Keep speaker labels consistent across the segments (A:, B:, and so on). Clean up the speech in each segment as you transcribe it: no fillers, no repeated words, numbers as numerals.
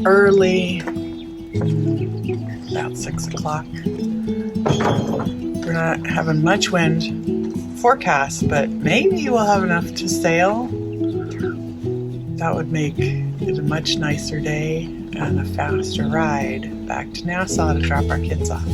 A: early, about 6 o'clock. We're not having much wind forecast, but maybe we'll have enough to sail. That would make it a much nicer day and a faster ride back to Nassau to drop our kids off.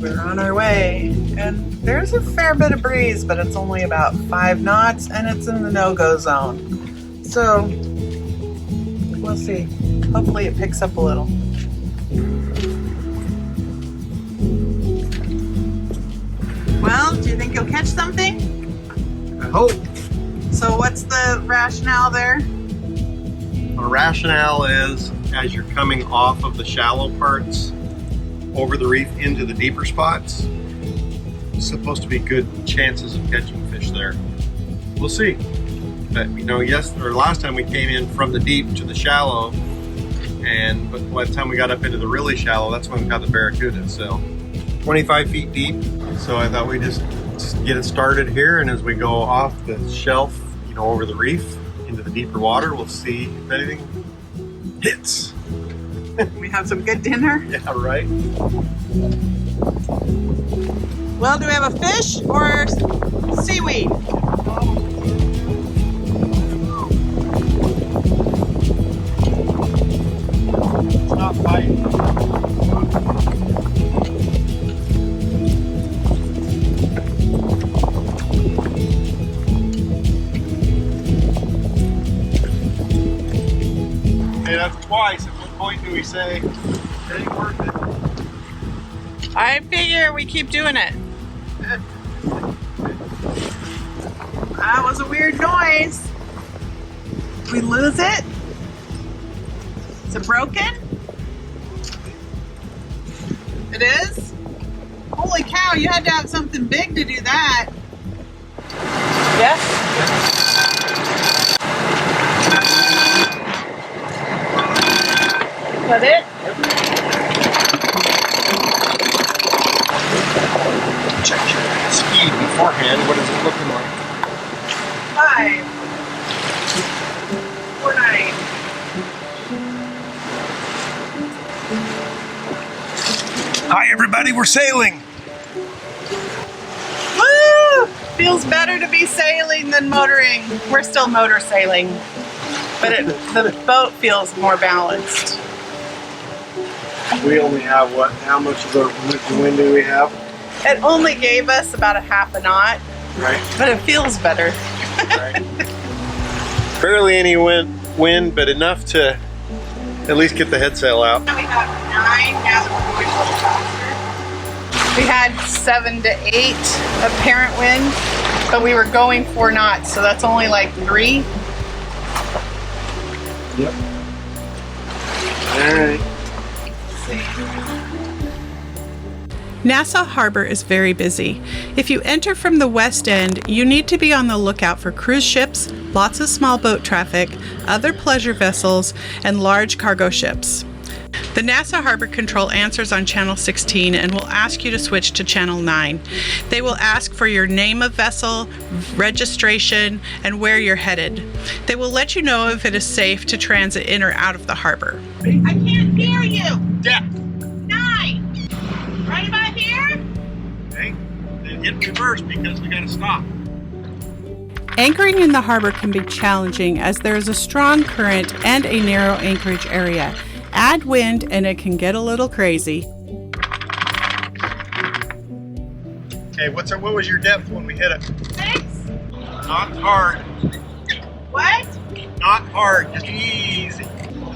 A: We're on our way, and there's a fair bit of breeze, but it's only about 5 knots, and it's in the no-go zone. So, we'll see. Hopefully it picks up a little. Well, do you think you'll catch something?
B: I hope.
A: So what's the rationale there?
B: The rationale is, as you're coming off of the shallow parts over the reef into the deeper spots, it's supposed to be good chances of catching fish there. We'll see. But you know, last time we came in from the deep to the shallow, but by the time we got up into the really shallow, that's when we got the barracuda. So 25 feet deep. So I thought we'd just get it started here, and as we go off the shelf, you know, over the reef into the deeper water, we'll see if anything hits.
A: We have some good dinner?
B: Yeah, right.
A: Well, do we have a fish or seaweed?
B: It's not biting. Okay, that's twice. At what point do we say it ain't worth it?
A: I figure we keep doing it. That was a weird noise. Did we lose it? Is it broken? It is? Holy cow, you had to have something big to do that. Yes? Is that it?
B: Check your speed beforehand. What is it looking like?
A: 5, 4, 9.
B: Hi everybody, we're sailing.
A: Woo! Feels better to be sailing than motoring. We're still motor sailing, but the boat feels more balanced.
B: We only have what? How much of the wind do we have?
A: It only gave us about a half a knot,
B: Right.
A: but it feels better.
B: Right. Barely any wind, but enough to at least get the head sail out.
A: We have 9, now that we're going a little faster. We had 7 to 8 apparent wind, but we were going 4 knots, so that's only like 3.
B: Yep. All right.
C: Nassau Harbor is very busy. If you enter from the west end, you need to be on the lookout for cruise ships, lots of small boat traffic, other pleasure vessels, and large cargo ships. The Nassau Harbor Control answers on Channel 16 and will ask you to switch to Channel 9. They will ask for your name of vessel, registration, and where you're headed. They will let you know if it is safe to transit in or out of the harbor.
A: I can't hear you!
B: Depth.
A: 9! Right about here?
B: Okay. Then hit reverse because we got to stop.
C: Anchoring in the harbor can be challenging as there is a strong current and a narrow anchorage area. Add wind and it can get a little crazy.
B: Okay, what was your depth when we hit it?
A: 6?
B: Not hard.
A: What?
B: Not hard, just easy.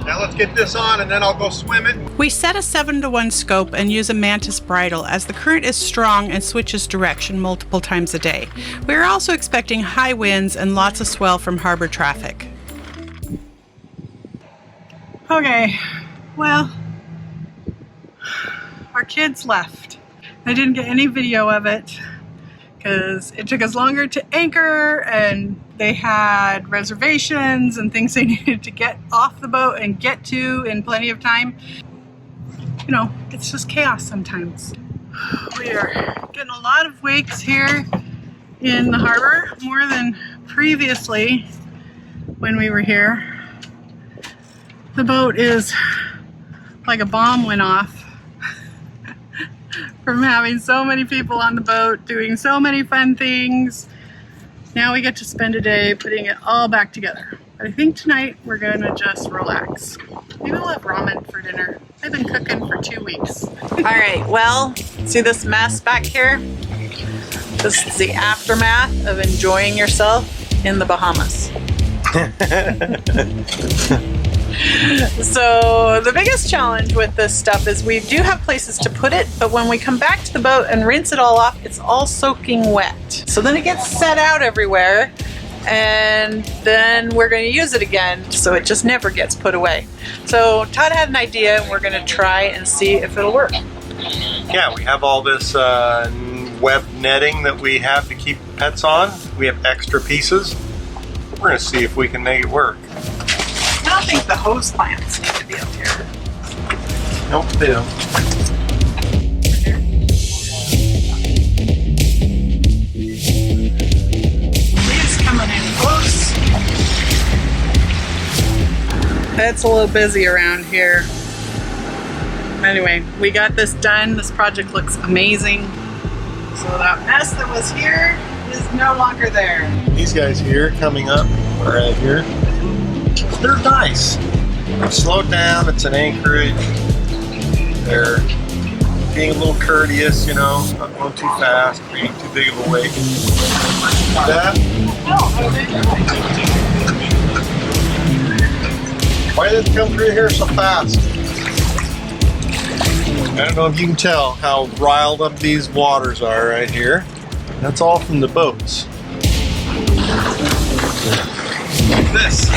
B: Now let's get this on and then I'll go swim it.
C: We set a 7-to-1 scope and use a mantis bridle as the current is strong and switches direction multiple times a day. We are also expecting high winds and lots of swell from harbor traffic.
A: Okay, well, our kids left. I didn't get any video of it
C: because it took us longer to anchor, and they had reservations and things they needed to get off the boat and get to in plenty of time. You know, it's just chaos sometimes. We are getting a lot of wakes here in the harbor, more than previously when we were here. The boat is like a bomb went off from having so many people on the boat, doing so many fun things. Now we get to spend a day putting it all back together. But I think tonight we're gonna just relax. Maybe we'll have ramen for dinner. I've been cooking for 2 weeks. All right, well, see this mess back here? This is the aftermath of enjoying yourself in the Bahamas. So the biggest challenge with this stuff is we do have places to put it, but when we come back to the boat and rinse it all off, it's all soaking wet. So then it gets set out everywhere, and then we're going to use it again, so it just never gets put away. So Todd had an idea, and we're going to try and see if it'll work.
B: Yeah, we have all this web netting that we have to keep pets on. We have extra pieces. We're going to see if we can make it work.
C: I don't think the hose plants need to be up here.
B: Nope, they don't.
C: Leaves coming in close. It's a little busy around here. Anyway, we got this done. This project looks amazing. So that mess that was here is no longer there.
B: These guys here coming up right here, they're nice. They've slowed down. It's an anchorage. They're being a little courteous, you know, not going too fast, being too big of a wake. That. Why did it come through here so fast? I don't know if you can tell how riled up these waters are right here. That's all from the boats. Like this.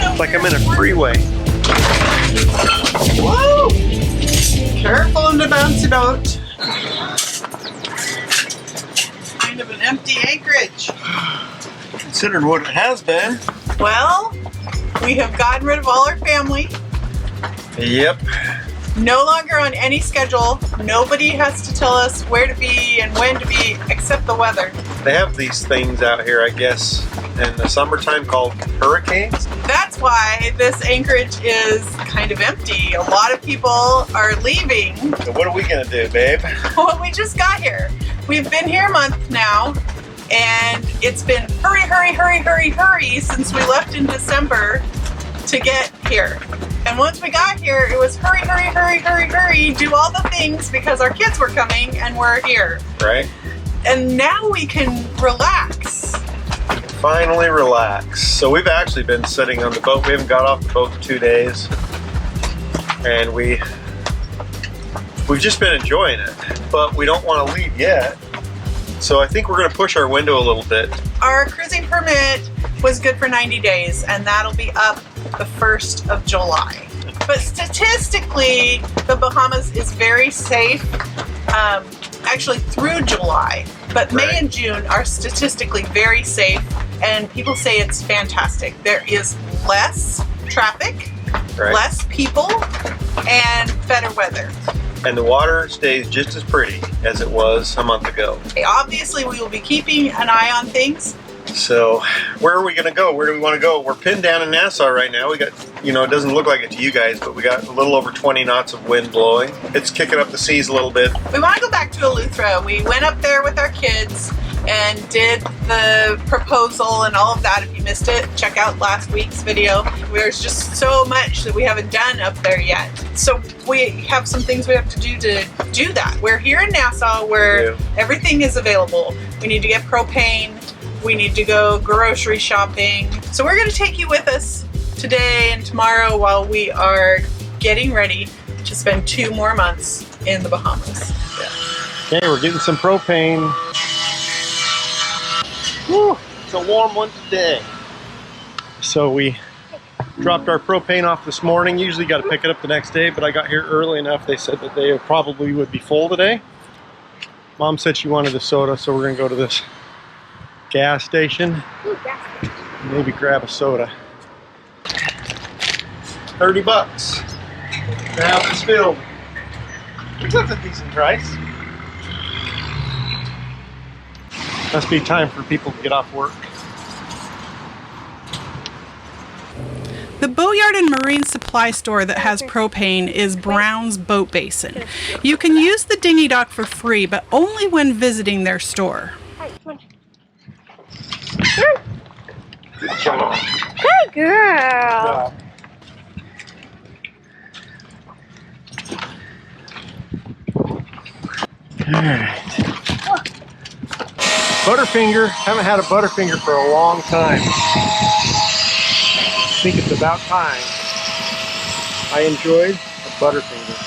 B: It's like I'm in a freeway.
C: Whoa! Careful on the bouncy boat. Kind of an empty anchorage.
B: Considered what it has been.
C: Well, we have gotten rid of all our family.
B: Yep.
C: No longer on any schedule. Nobody has to tell us where to be and when to be, except the weather.
B: They have these things out here, I guess, in the summertime called hurricanes.
C: That's why this anchorage is kind of empty. A lot of people are leaving.
B: So what are we gonna do, babe?
C: Well, we just got here. We've been here a month now, and it's been hurry, hurry, hurry, hurry, hurry since we left in December to get here. And once we got here, it was hurry, hurry, hurry, hurry, hurry, do all the things because our kids were coming and we're here.
B: Right.
C: And now we can relax.
B: Finally relax. So we've actually been sitting on the boat. We haven't got off the boat in 2 days. And we've just been enjoying it. But we don't want to leave yet. So I think we're going to push our window a little bit.
C: Our cruising permit was good for 90 days, and that'll be up the 1st of July. But statistically, the Bahamas is very safe, actually through July. But May and June are statistically very safe, and people say it's fantastic. There is less traffic, less people, and better weather.
B: And the water stays just as pretty as it was a month ago.
C: Obviously, we will be keeping an eye on things.
B: So, where are we going to go? Where do we want to go? We're pinned down in Nassau right now. We got, you know, it doesn't look like it to you guys, but we got a little over 20 knots of wind blowing. It's kicking up the seas a little bit. We
C: want to go back to Eleuthera. We went up there with our kids and did the proposal and all of that. If you missed it, check out last week's video. There's just so much that we haven't done up there yet. So we have some things we have to do that. We're here in Nassau where everything is available. We need to get propane. We need to go grocery shopping. So we're going to take you with us today and tomorrow while we are getting ready to spend 2 more months in the Bahamas.
B: Okay, we're getting some propane. Woo, it's a warm one today. So we Dropped our propane off this morning. Usually got to pick it up the next day, but I got here early enough. They said that they probably would be full today. Mom said she wanted a soda, so we're gonna go to this gas station.
D: Ooh, gas station.
B: Maybe grab a soda. 30 bucks. Now it's filled. That's a decent price. Must be time for people to get off work.
C: The boatyard and marine supply store that has propane is Brown's Boat Basin. You can use the dinghy dock for free, but only when visiting their store.
D: Hey, come on. Good girl.
B: Alright. Butterfinger. Haven't had a Butterfinger for a long time. I think it's about time I enjoyed a Butterfinger.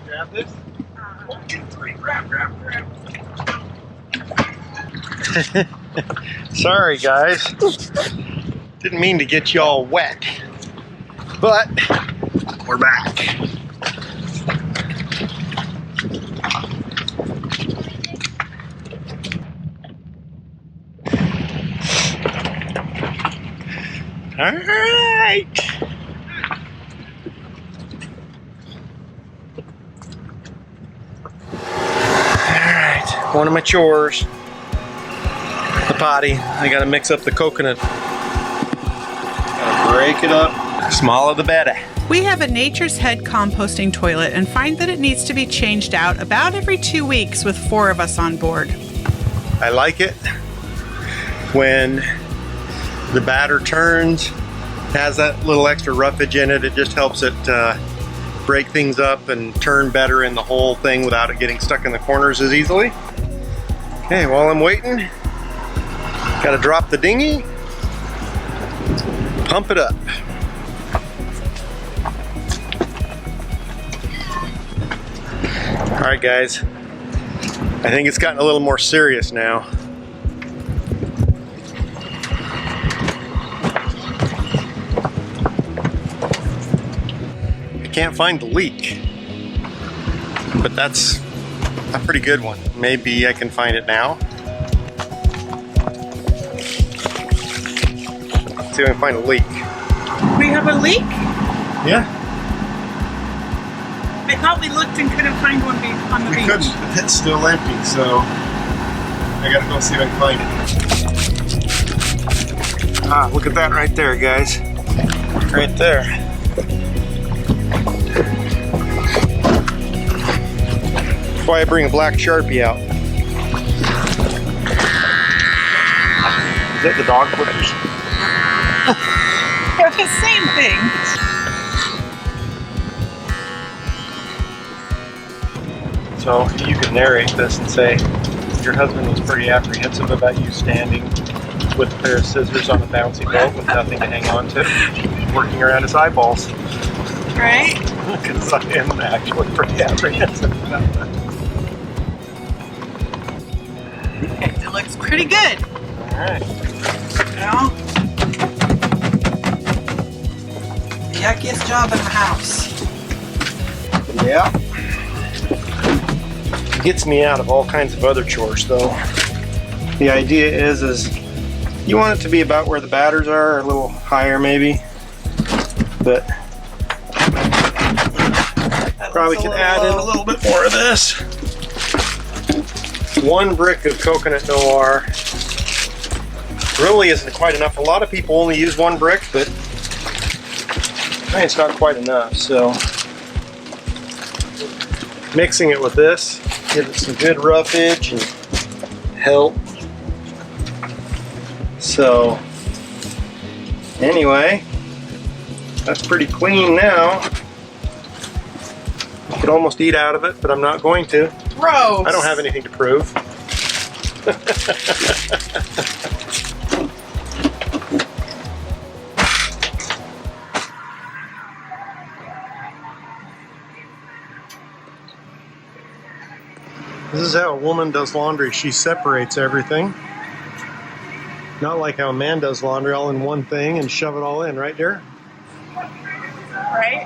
B: Grab this. 1, 2, 3. Grab. Sorry guys, didn't mean to get you all wet, but we're back. All right. One of my chores. The potty. I gotta mix up the coconut. Gotta break it up. Smaller the better.
C: We have a Nature's Head composting toilet and find that it needs to be changed out about every 2 weeks with 4 of us on board.
B: I like it when the batter turns, has that little extra roughage in it. It just helps it break things up and turn better in the whole thing without it getting stuck in the corners as easily. Okay, while I'm waiting, gotta drop the dinghy, pump it up. All right, guys, I think it's gotten a little more serious now. I can't find the leak, but that's a pretty good one. Maybe I can find it now. Let's see if I can find a leak.
C: We have a leak?
B: Yeah.
C: I thought we looked and couldn't find one on the
B: We
C: beach.
B: couldn't, the pit's still empty, so I gotta go see if I can find it. Ah, look at that right there, guys. Right there. That's why I bring a black Sharpie out. Is that the dog flippers?
C: They're the same thing.
B: So you could narrate this and say, your husband was pretty apprehensive about you standing with a pair of scissors on a bouncy boat with nothing to hang on to, working around his eyeballs.
C: Right?
B: Because I am actually pretty apprehensive about that.
C: Okay, it looks pretty good.
B: Alright.
C: Well, the yuckiest job in the house.
B: Yeah. Gets me out of all kinds of other chores though. The idea is you want it to be about where the batters are, or a little higher maybe. But probably could add in a little bit more of this. 1 brick of coconut noir really isn't quite enough. A lot of people only use 1 brick, but I think it's not quite enough. So mixing it with this gives it some good roughage and help. So anyway, that's pretty clean now. I could almost eat out of it, but I'm not going to.
C: Gross.
B: I don't have anything to prove. This is how a woman does laundry. She separates everything. Not like how a man does laundry, all in one thing and shove it all in, right, dear?
A: Right?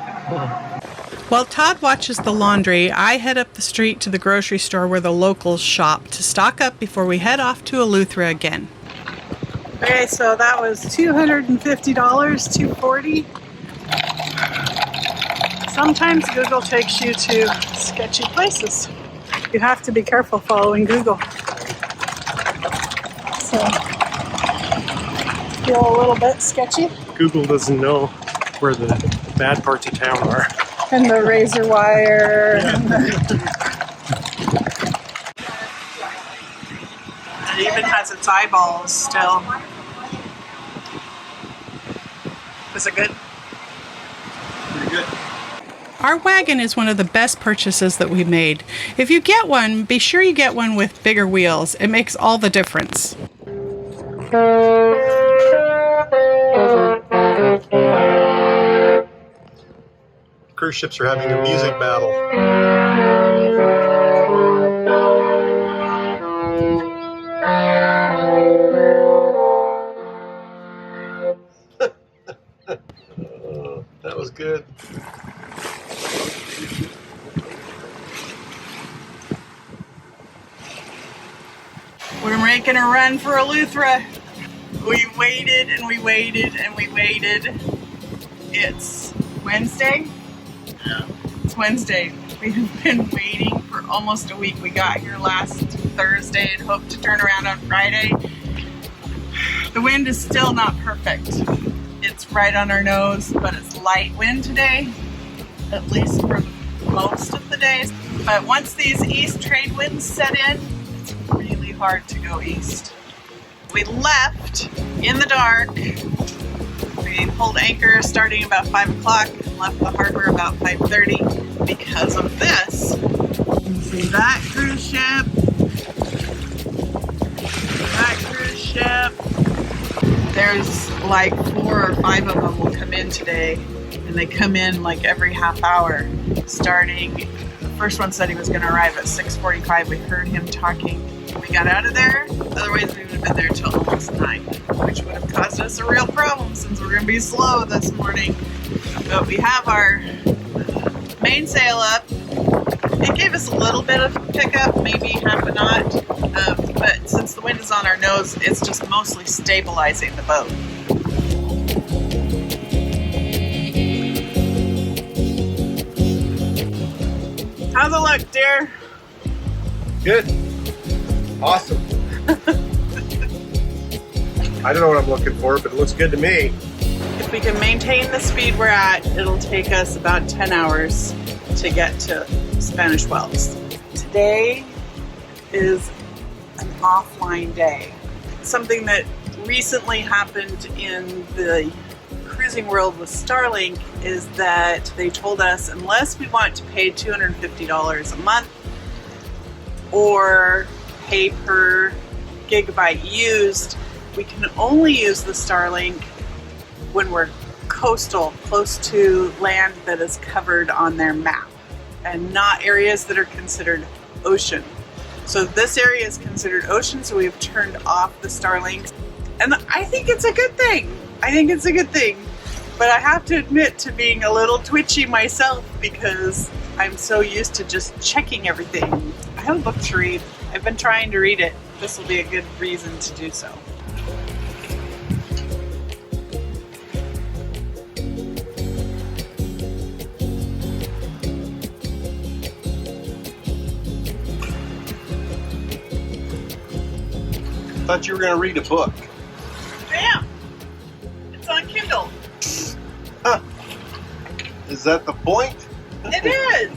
C: While Todd watches the laundry, I head up the street to the grocery store where the locals shop to stock up before we head off to Eleuthera again.
A: Okay, so that was $250, $240. Sometimes Google takes you to sketchy places. You have to be careful following Google. So, feel a little bit sketchy.
B: Google doesn't know where the bad parts of town are.
A: And the razor wire. And it even has its eyeballs still. Was it good?
B: Pretty good.
C: Our wagon is one of the best purchases that we made. If you get one, be sure you get one with bigger wheels. It makes all the difference.
B: Cruise ships are having a music battle. That was good.
A: We're making a run for Eleuthera. We waited and we waited and we waited. It's Wednesday?
B: Yeah.
A: It's Wednesday. We've been waiting for almost a week. We got here last Thursday and hoped to turn around on Friday. The wind is still not perfect. It's right on our nose, but it's light wind today, at least for most of the days. But once these east trade winds set in, it's really hard to go east. We left in the dark. We pulled anchor starting about 5 o'clock and left the harbor about 5:30 because of this. See that cruise ship? That cruise ship. There's like 4 or 5 of them will come in today, and they come in like every half hour. Starting, the first one said he was going to arrive at 6:45. We heard him talking. We got out of there. Otherwise, we would have been there till almost 9, which would have caused us a real problem since we're going to be slow this morning. But we have our mainsail up. It gave us a little bit of pickup, maybe half a knot. But since the wind is on our nose, it's just mostly stabilizing the boat. How's it look, dear?
B: Good. Awesome. I don't know what I'm looking for, but it looks good to me.
A: If we can maintain the speed we're at, it'll take us about 10 hours to get to Spanish Wells. Today is an offline day. Something that recently happened in the cruising world with Starlink is that they told us unless we want to pay $250 a month or pay per gigabyte used, we can only use the Starlink when we're coastal, close to land that is covered on their map, and not areas that are considered ocean. So this area is considered ocean, so we've turned off the Starlink. And I think it's a good thing. I think it's a good thing. But I have to admit to being a little twitchy myself because I'm so used to just checking everything. I have a book to read. I've been trying to read it. This will be a good reason to do so.
B: Thought you were going to read a book.
A: Damn! It's on Kindle.
B: Huh. Is that the point?
A: It is!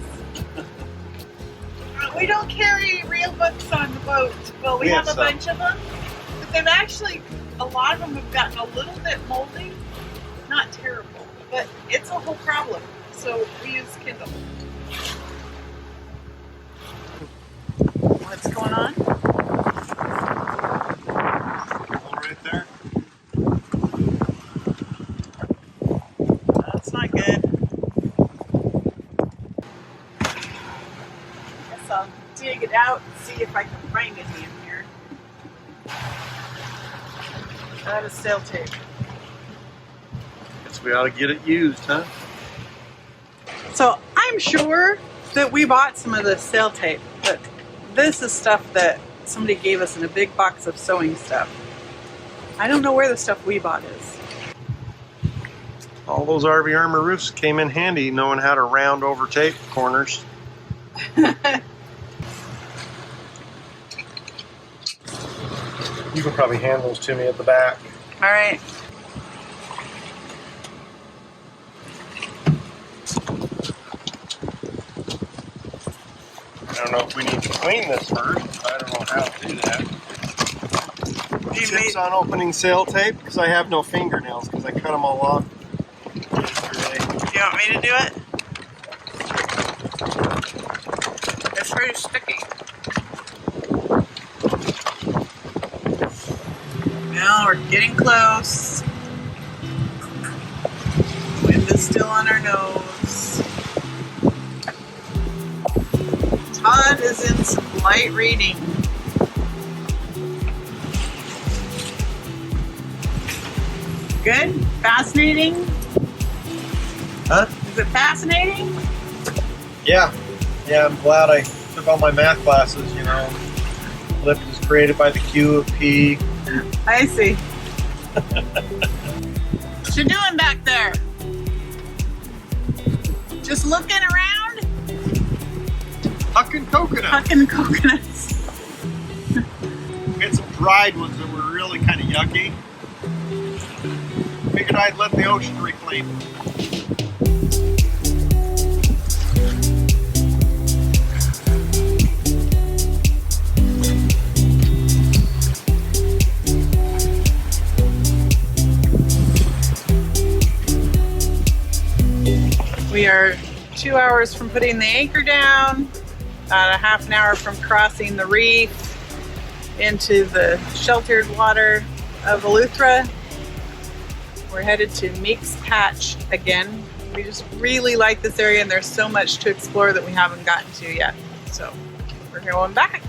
A: We don't carry real books on the boat. Well, we have a bunch of them. But they've actually, a lot of them have gotten a little bit moldy. Not terrible, but it's a whole problem. So we use Kindle. What's going on? not good. Guess I'll dig it out and see if I can find any in here. That is sail tape.
B: Guess we ought to get it used, huh?
A: So I'm sure that we bought some of the sail tape, but this is stuff that somebody gave us in a big box of sewing stuff. I don't know where the stuff we bought is.
B: All those RV Armor roofs came in handy knowing how to round over tape corners. You can probably hand those to me at the back.
A: All right.
B: I don't know if we need to clean this first. I don't know how to do that. Tips on opening sail tape, because I have no fingernails because I cut them all off yesterday.
A: Do you want me to do it? It's pretty sticky. Now we're getting close. Wind is still on our nose. Todd is in some light reading. Good? Fascinating?
B: Huh?
A: Is it fascinating?
B: Yeah. Yeah, I'm glad I took all my math classes, you know. Lift is created by the Q of P.
A: I see. What you doing back there? Just looking around?
B: Hucking coconut.
A: Hucking coconuts.
B: We had some dried ones that were really kind of yucky. Figured I'd let the ocean reclaim them.
A: We are 2 hours from putting the anchor down, about a half an hour from crossing the reef into the sheltered water of Eleuthera. We're headed to Meek's Patch again. We just really like this area and there's so much to explore that we haven't gotten to yet. So we're going back.